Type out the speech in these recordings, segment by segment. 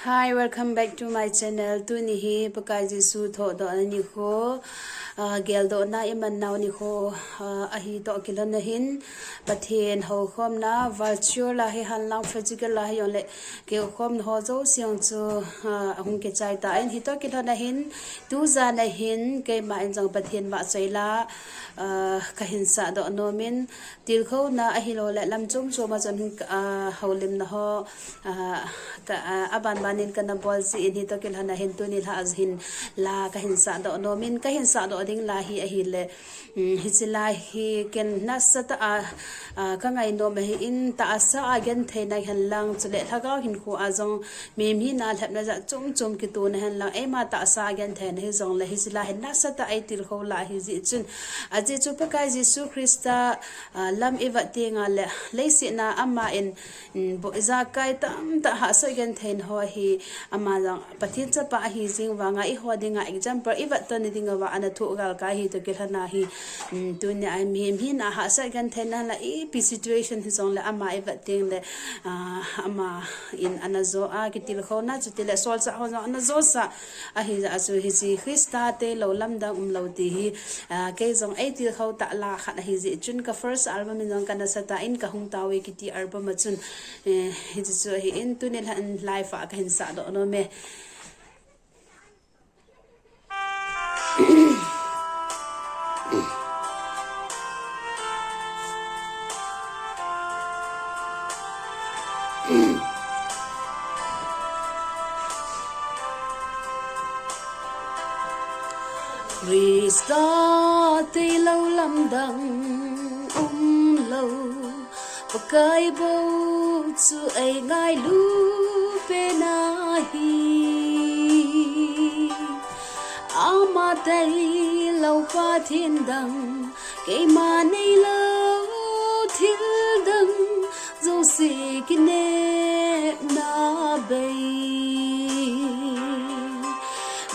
Hi, welcome back to my channel. Tu ni hi pakai jisu tho do ni kho gel do na iman naw ni kho ahi to kilon na hin pathen ho khom na virtual la hi han lang physical la hi ole ke khom ho zo siang chu hung ke chai ta in hi to kilon na hin tu za na hin ke ma in jang pathen ba chai la ka hin sa do no min til kho na ahi lo la lam chum cho ma chan holim na ho aban banin kana bol si in hi to kil hana hin tu ni la azhin la ka hin sa do no min ka hin sa do ding la hi a hi le hi chila hi ken na sa ta ka ngai no me in ta sa again the na han lang chule thaga hin khu azong mem hi na lhap na ja chum chum ki tu na han lang e ma ta sa again the na hi zong le hi chila hin na sa ta ai til kho la hi ji chun aji chu pa kai jisu krista lam eva te nga le si na ama in bo za kai tam ta ha sa again the ho hi ama jang pathin cha pa hi jing wa nga I ho dinga example eva to ni dinga wa ana thu gal ka hi to kelana hi tu ni ai mem hi na ha sa again the na la e pi situation hi zong le ama eva ting le ama in anazo a kitil kho na chutil sol sa ho anazo sa a hi za su hi si krista te lo lam dang lo ti hi ke zong ai til kho ta la khat hi ji chun ka first album in kana sa ta in ka hung tawe ki ti album chun hi chu hi in tu ne live a ka hin sa do no me Krista te lâu lam dang lâu pakai bo chu ai ngai lu pe na hi ama dai lâu pa thiên dang ke ma nei lo thil dang zo se kine na bay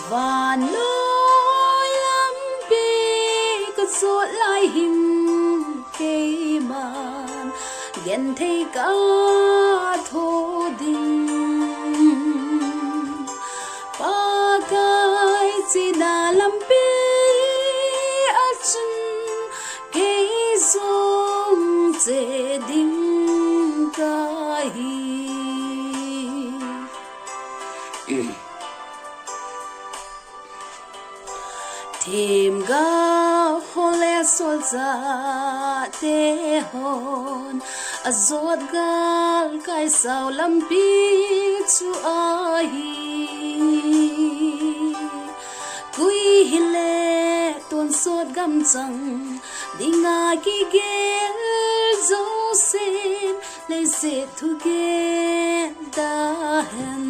và nói lắm bi có số lại him cây màn ghen thấy cả thô đình ba cái chỉ là làm bi ở chân cây giống dễ đình cái thêm ga hole sol za te hon azot gal kai sao lam pi chu ai kui hile ton sot gam chang dinga ki gel zo sen le se thu ge da hen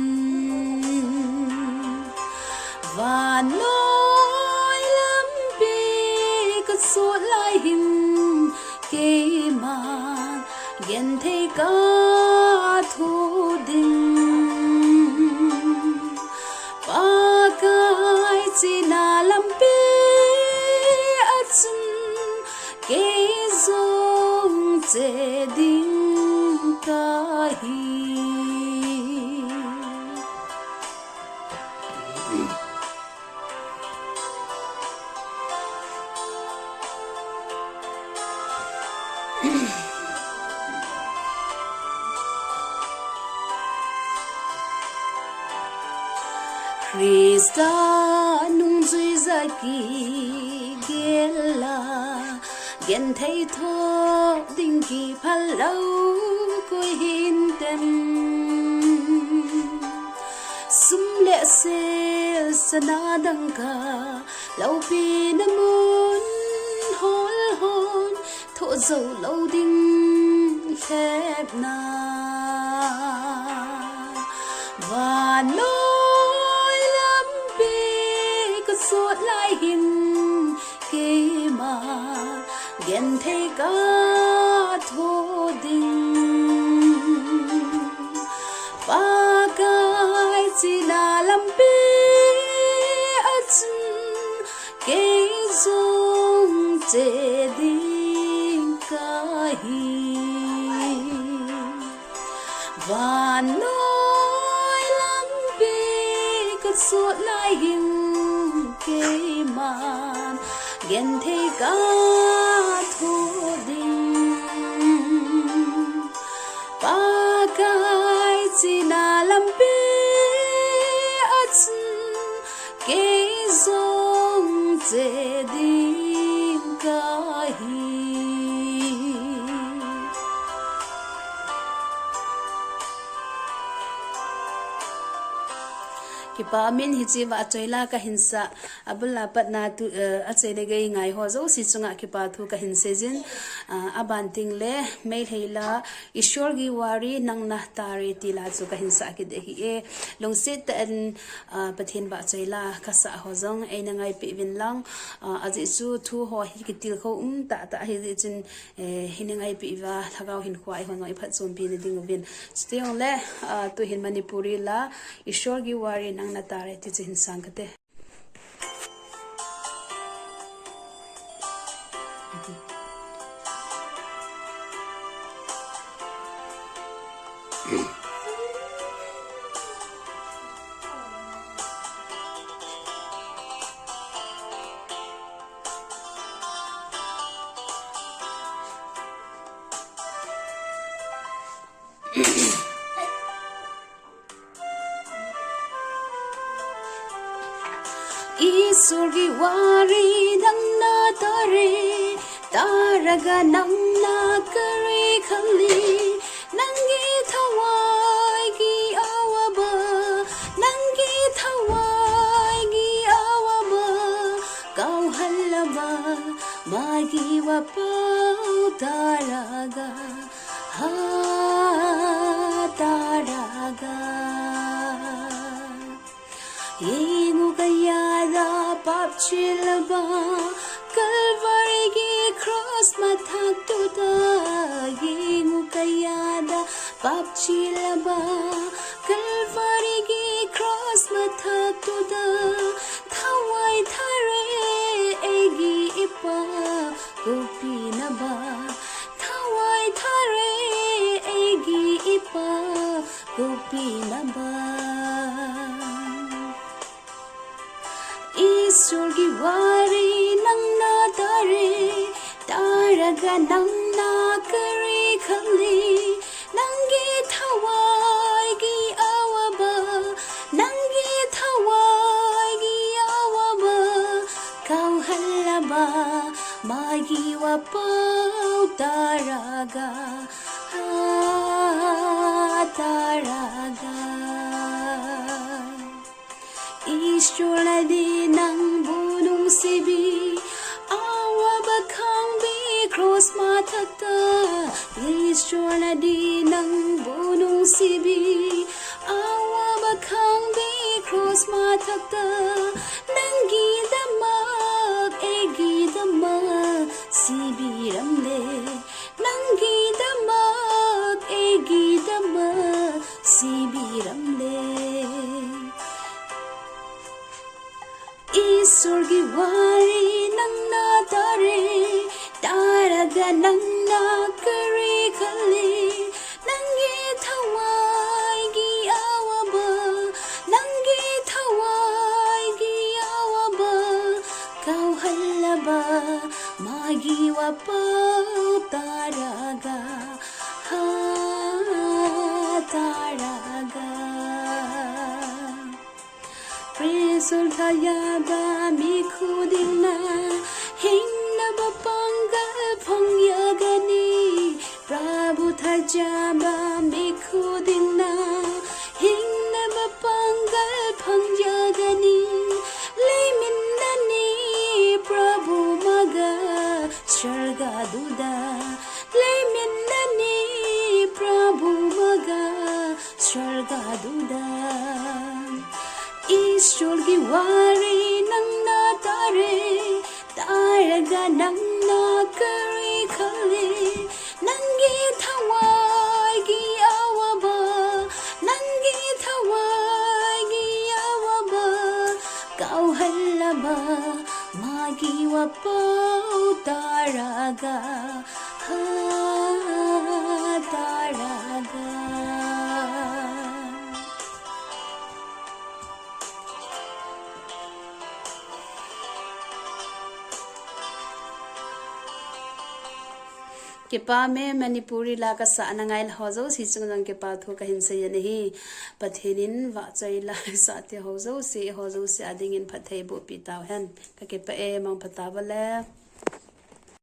và nói lắm bi có số lại him kê mà ghen thấy cả thô đình ba cái chỉ là làm bi ở chân kê giống dễ đình cái Krista nung duy ra kỳ ghen thấy thô đình kỳ pha lâu côi hin tem sum lệ se sana đăng ca lâu pi na muốn hôn hôn thổ dầu lâu đinh khép na và nói lắm bi có suốt lại hình kê mà ghen thấy cả thô đình ba cái chỉ là làm bi ở chân kê dung dễ đình cái và nói lắm so lying ke man gen the ka thu ding pa kai china lampi atsin ke zong che ding ka hi kipa min hi chiwa choila ka hinsa abula patna tu achele gai ngai ho zo si chunga kipa thu ka hinse jin abanting le mei heila ishwar gi wari nangna tari tila chu ka hinsa ki de hi e lungsit an pathen ba choila ka sa ho zong eina ngai pi win lang aji chu thu ho hi ki til kho ta ta hi jin hin ngai pi wa thagau hin khwai ho noi phat chom pi ni ding win still le tu hin manipuri la ishwar gi wari nang na tare ti chin sangate Isurgi wari nangna tare taraga nangna kare khali nangi thawai gi awaba nangi thawai gi awaba kau halaba magi wa pau taraga ha taraga Yengu kayada papchilaba Calvary gi cross mathak tuda Yengu kayada papchilaba Calvary gi cross mathak tuda Thawai thare egi ipa gopinaba Thawai thare egi ipa gopinaba Isurgi wari nangna tare taraga nangna kare khali nangi thawai gi awaba nangi thawai gi awaba kau halaba magi wa pau taraga taraga Ishwara di nang bunung sibi awa bakang bi cross matata Ishwara di nang bunung sibi awa bakang bi cross matata nangi damak egi damak sibi ramle nangi damak egi damak sibi ramle Isurgi wari nangna tare taraga nangna kare khali nangi thawai gi awaba nangi thawai gi awaba kau halaba magi wa pau taraga ha taraga Sulthayaba mikhudina hinna bapangal phangyagani Prabhu thajaba mikhudina hinna bapangal phangyagani Leiminani Prabhu maga sharga duda Leiminani Prabhu maga sharga duda Ishwar wari nangna tare taraga nangna kare khali nangi thawai gi awaba nangi thawai gi awaba kau halaba magi wa pau taraga ha taraga ke pa me manipuri la ka sa na ngai ho zo si chung jang ke pa thu ka hin se ye hi pathenin wa chai la sa te ho zo se ading in phathei bo pi taw hen ka ke pa e mang phata ba le